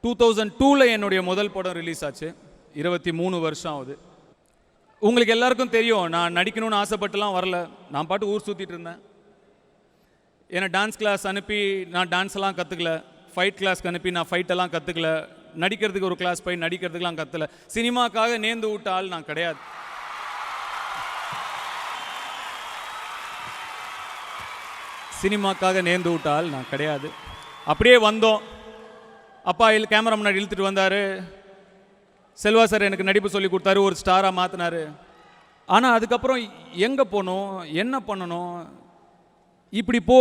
2002 என்னுடைய முதல் படம் ரிலீஸ் ஆச்சு. 23 வருஷம் ஆகுது. உங்களுக்கு எல்லாருக்கும் தெரியும், நான் நடிக்கணும்னு ஆசைப்பட்டுலாம் வரல. நான் பாட்டு ஊர் சுற்றிட்டு இருந்தேன். என்னை டான்ஸ் கிளாஸ் அனுப்பி நான் டான்ஸ்லாம் கற்றுக்கல. ஃபைட் கிளாஸ்க்கு அனுப்பி நான் ஃபைட்டெல்லாம் கற்றுக்கல. நடிக்கிறதுக்கு ஒரு கிளாஸ் போய் நடிக்கிறதுக்கெலாம் கற்றுல. சினிமாக்காக நேர்ந்து விட்ட ஆள் நான் கிடையாது. சினிமாக்காக நேர்ந்து விட்ட ஆள் நான் கிடையாது. அப்படியே வந்தோம். அப்பா கேமரா முன்னாடி இழுத்துட்டு வந்தார். செல்வா சார் எனக்கு நடிப்பு சொல்லி கொடுத்தாரு, ஒரு ஸ்டாராக மாற்றினார். ஆனால் அதுக்கப்புறம் எங்கே போகணும், என்ன பண்ணணும், இப்படி போ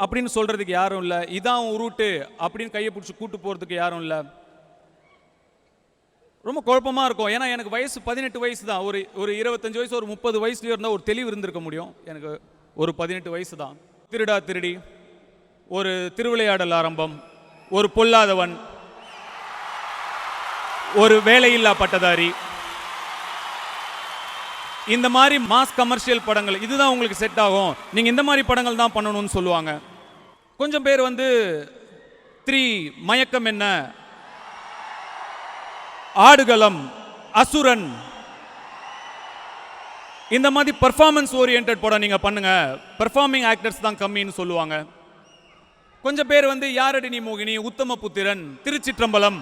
அப்படின்னு சொல்கிறதுக்கு யாரும் இல்லை. இதான் உன் ரூட்டு அப்படின்னு கையை பிடிச்சி கூட்டு போகிறதுக்கு யாரும் இல்லை. ரொம்ப குழப்பமாக இருக்கும். ஏன்னா எனக்கு வயசு 18 வயசு தான். ஒரு 25 வயசு, ஒரு 30 வயசுலேயே இருந்தால் ஒரு தெளிவு இருந்திருக்க முடியும். எனக்கு ஒரு 18 வயசு தான். திருடா திருடி, ஒரு திருவிளையாடல் ஆரம்பம், ஒரு பொல்லாதவன், ஒரு வேலையில்லா பட்டதாரி, இந்த மாதிரி மாஸ் கமர்ஷியல் படங்கள் இதுதான் உங்களுக்கு செட் ஆகும், நீங்க இந்த மாதிரி படங்கள் தான் பண்ணணும்னு சொல்லுவாங்க. கொஞ்சம் பேர் 3 மயக்கம் என்ன, ஆடுகளம், அசுரன், இந்த மாதிரி பெர்ஃபார்மன்ஸ் ஓரியன்ட் படம் நீங்க பண்ணுங்க, பெர்ஃபார்மிங் ஆக்டர்ஸ் தான் கம்மின்னு சொல்லுவாங்க. கொஞ்சம் பேர் யாரடி நீ மோகினி, உத்தம புத்திரன், திருச்சிற்றம்பலம்,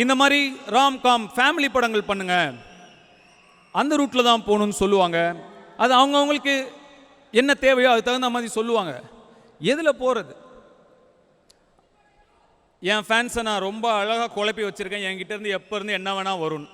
இந்த மாதிரி ராம்காம் ஃபேமிலி படங்கள் பண்ணுங்க, அந்த ரூட்ல தான் போகணும்னு சொல்லுவாங்க. அது அவங்களுக்கு என்ன தேவையோ அது தகுந்த மாதிரி சொல்லுவாங்க. எதில் போகிறது? என் ஃபேன்ஸை நான் ரொம்ப அழகாக குழப்பி வச்சுருக்கேன். என்கிட்ட இருந்து எப்போ இருந்து என்ன வேணால் வரும்.